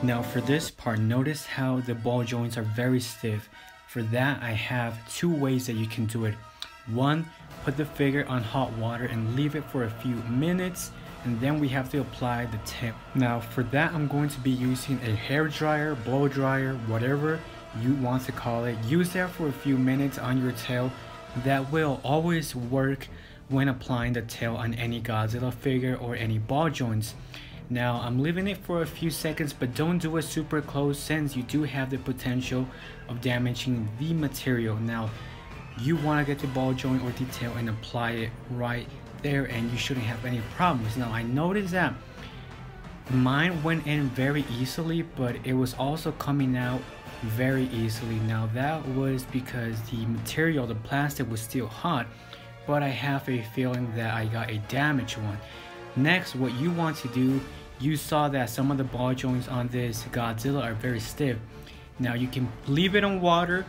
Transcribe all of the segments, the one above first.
Now for this part, notice how the ball joints are very stiff. For that, I have two ways that you can do it. One, put the figure on hot water and leave it for a few minutes, and then we have to apply the tail. Now for that, I'm going to be using a hair dryer, blow dryer, whatever you want to call it. Use that for a few minutes on your tail. That will always work when applying the tail on any Godzilla figure or any ball joints. Now I'm leaving it for a few seconds, but don't do it super close since you do have the potential of damaging the material. Now you want to get the ball joint or the tail and apply it right there, and you shouldn't have any problems. Now I noticed that mine went in very easily, but it was also coming out very easily. Now that was because the material, the plastic, was still hot, but I have a feeling that I got a damaged one. Next, what you want to do, you saw that some of the ball joints on this Godzilla are very stiff. Now you can leave it on water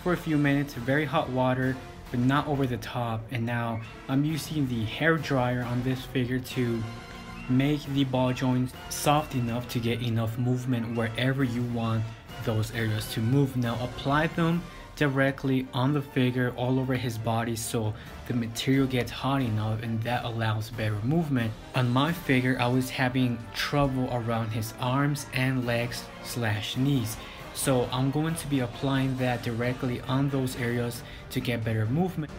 for a few minutes, very hot water, but not over the top. And now I'm using the hair dryer on this figure to make the ball joints soft enough to get enough movement wherever you want those areas to move. Now apply them directly on the figure all over his body so the material gets hot enough, and that allows better movement. On my figure, I was having trouble around his arms and legs / knees, so I'm going to be applying that directly on those areas to get better movement.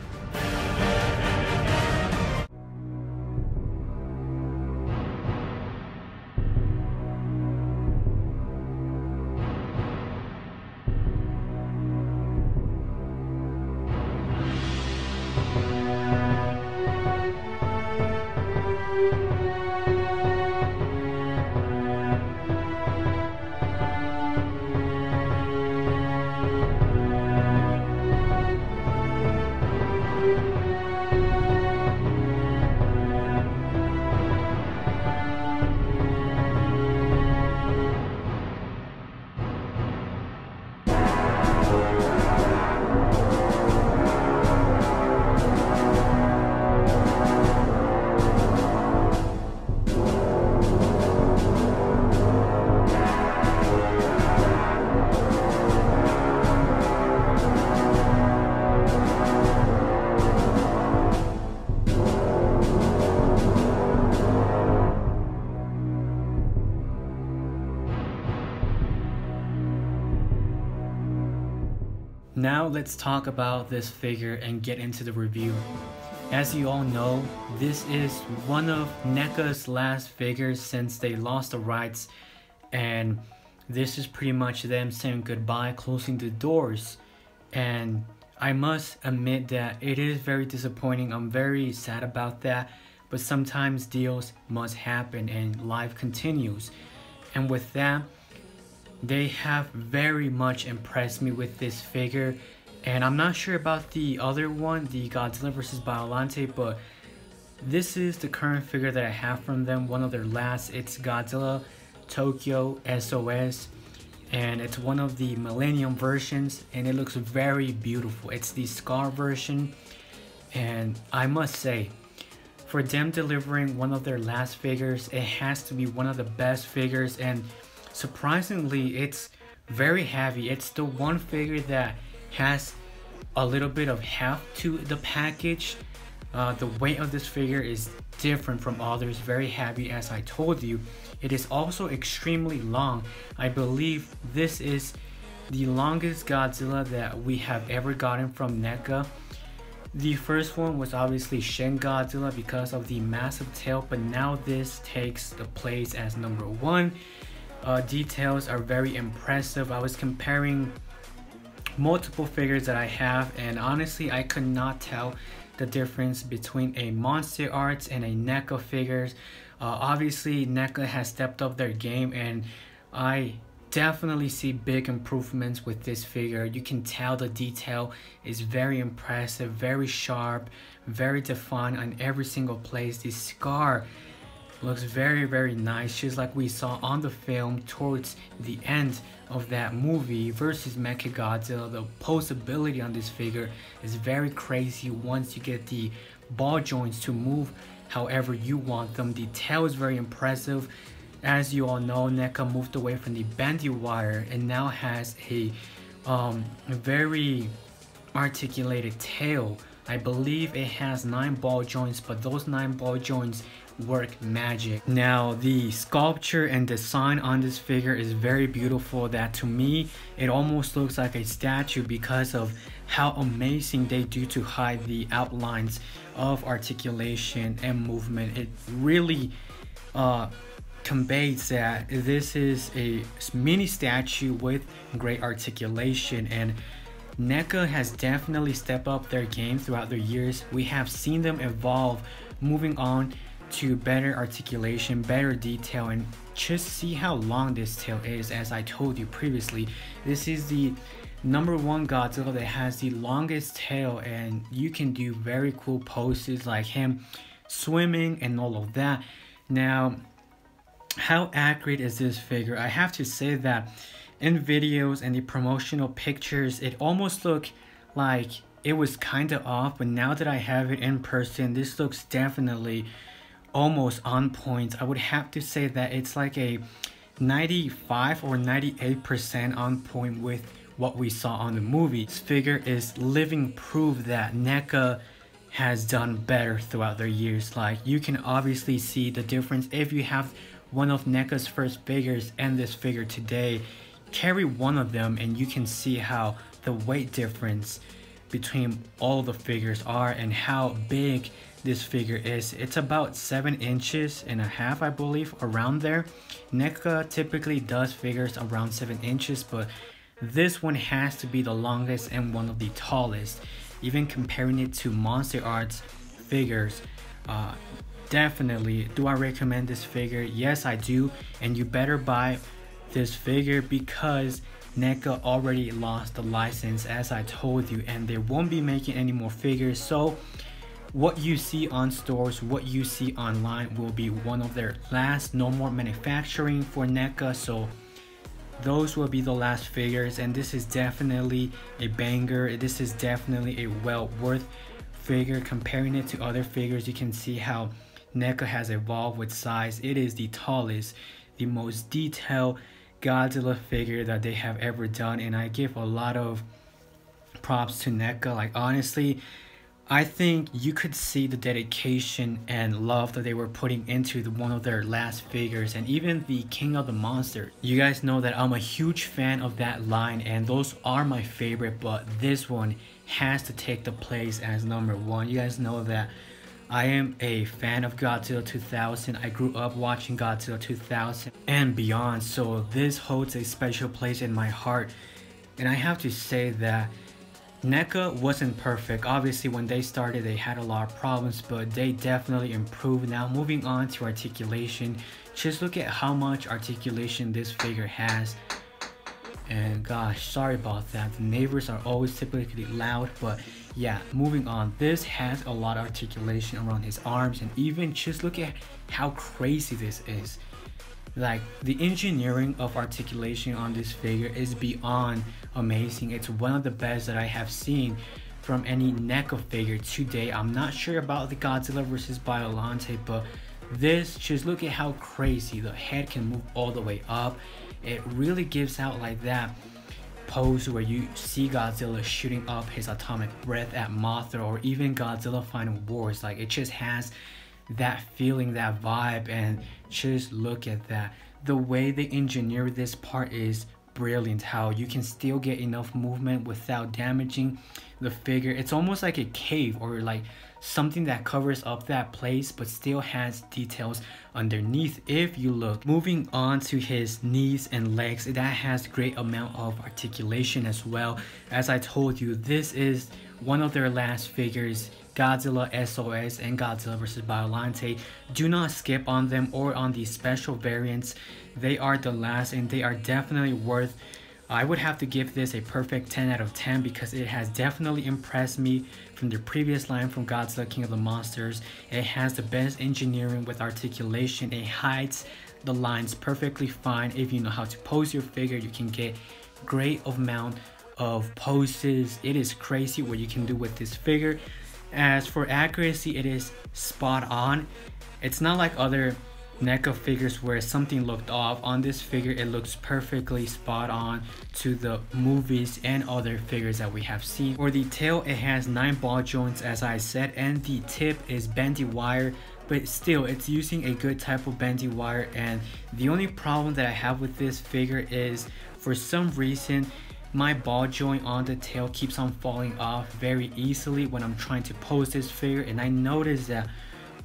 Now let's talk about this figure and get into the review. As you all know, this is one of NECA's last figures since they lost the rights, and this is pretty much them saying goodbye, closing the doors. And I must admit that it is very disappointing. I'm very sad about that, but sometimes deals must happen and life continues. And with that, they have very much impressed me with this figure, and I'm not sure about the other one, the Godzilla vs. Biollante, but this is the current figure that I have from them, one of their last. It's Godzilla Tokyo SoS, and it's one of the Millennium versions, and it looks very beautiful. It's the Scar version, and I must say, for them delivering one of their last figures, it has to be one of the best figures. And surprisingly, it's very heavy. It's the one figure that has a little bit of heft to the package. The weight of this figure is different from others, very heavy as I told you. It is also extremely long. I believe this is the longest Godzilla that we have ever gotten from NECA. The first one was obviously Shin Godzilla because of the massive tail, but now this takes the place as number one. Details are very impressive. I was comparing multiple figures that I have, and honestly I could not tell the difference between a Monster Arts and a NECA figures. Obviously NECA has stepped up their game, and I definitely see big improvements with this figure. You can tell the detail is very impressive, very sharp, very defined on every single place. The scar looks very nice, just like we saw on the film towards the end of that movie versus NECA Godzilla. The posability on this figure is very crazy once you get the ball joints to move however you want them. The tail is very impressive. As you all know, NECA moved away from the bandy wire and now has a very articulated tail. I believe it has 9 ball joints, but those 9 ball joints work magic. Now the sculpture and design on this figure is very beautiful, that to me it almost looks like a statue because of how amazing they do to hide the outlines of articulation and movement. It really conveys that this is a mini statue with great articulation, and NECA has definitely stepped up their game throughout the years. We have seen them evolve, moving on to better articulation, better detail, and just see how long this tail is. As I told you previously, this is the #1 Godzilla that has the longest tail, and you can do very cool poses like him swimming and all of that. Now, how accurate is this figure? I have to say that in videos and the promotional pictures, it almost looked like it was kind of off, but now that I have it in person, this looks definitely almost on point. I would have to say that it's like a 95 or 98% on point with what we saw on the movie. This figure is living proof that NECA has done better throughout their years. Like, you can obviously see the difference if you have one of NECA's first figures and this figure today. Carry one of them and you can see how the weight difference between all the figures are and how big this figure is. It's about 7.5 inches, I believe, around there. NECA typically does figures around 7 inches, but this one has to be the longest and one of the tallest. Even comparing it to Monster Arts figures, definitely. Do I recommend this figure? Yes, I do, and you better buy this figure because NECA already lost the license, as I told you, and they won't be making any more figures. So what you see on stores, what you see online will be one of their last. No more manufacturing for NECA, so those will be the last figures, and this is definitely a banger. This is definitely a well worth figure. Comparing it to other figures, you can see how NECA has evolved with size. It is the tallest, the most detailed Godzilla figure that they have ever done, and I give a lot of props to NECA. Like, honestly, I think you could see the dedication and love that they were putting into one of their last figures, and even the King of the Monsters. You guys know that I'm a huge fan of that line, and those are my favorite, but this one has to take the place as #1. You guys know that I am a fan of Godzilla 2000. I grew up watching Godzilla 2000 and beyond, so this holds a special place in my heart. And I have to say that NECA wasn't perfect. Obviously, when they started, they had a lot of problems, but they definitely improved. Now, moving on to articulation, just look at how much articulation this figure has. And gosh, sorry about that. The neighbors are always typically loud, but yeah, moving on. This has a lot of articulation around his arms, and even just look at how crazy this is. Like, the engineering of articulation on this figure is beyond amazing. It's one of the best that I have seen from any NECA figure today. I'm not sure about the Godzilla vs. Biollante, but this, just look at how crazy the head can move all the way up. It really gives out like that pose where you see Godzilla shooting up his atomic breath at Mothra, or even Godzilla Final Wars. Like, it just has that feeling, that vibe, and just look at that. The way they engineer this part is brilliant. How you can still get enough movement without damaging the figure. It's almost like a cave, or like something that covers up that place but still has details underneath if you look. Moving on to his knees and legs, that has great amount of articulation as well. As I told you, this is one of their last figures. Godzilla SoS and Godzilla vs. Biollante. Do not skip on them or on the special variants. They are the last, and they are definitely worth. I would have to give this a perfect 10 out of 10 because it has definitely impressed me from the previous line from Godzilla King of the Monsters. It has the best engineering with articulation. It hides the lines perfectly fine. If you know how to pose your figure, you can get great amount of poses. It is crazy what you can do with this figure. As for accuracy, it is spot on. It's not like other NECA figures where something looked off. On this figure, it looks perfectly spot on to the movies and other figures that we have seen. For the tail, it has 9 ball joints as I said, and the tip is bendy wire, but still it's using a good type of bendy wire. And the only problem that I have with this figure is, for some reason, my ball joint on the tail keeps on falling off very easily when I'm trying to pose this figure. And I noticed that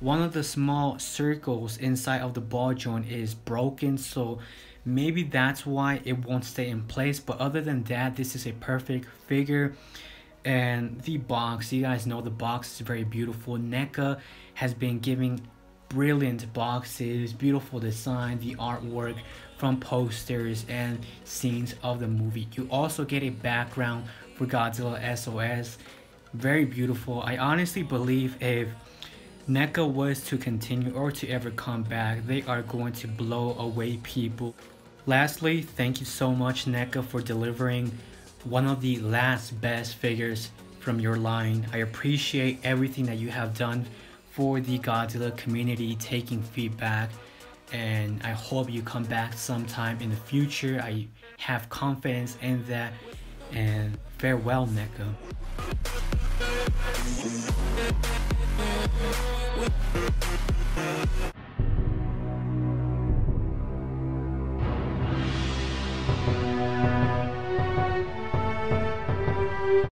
one of the small circles inside of the ball joint is broken, so maybe that's why it won't stay in place. But other than that, this is a perfect figure. And the box, you guys know the box is very beautiful. NECA has been giving brilliant boxes, beautiful design, the artwork from posters and scenes of the movie. You also get a background for Godzilla SoS, very beautiful. I honestly believe if NECA was to continue or to ever come back, they are going to blow away people. Lastly, thank you so much NECA for delivering one of the last best figures from your line. I appreciate everything that you have done for the Godzilla community, taking feedback, and I hope you come back sometime in the future. I have confidence in that, and farewell NECA.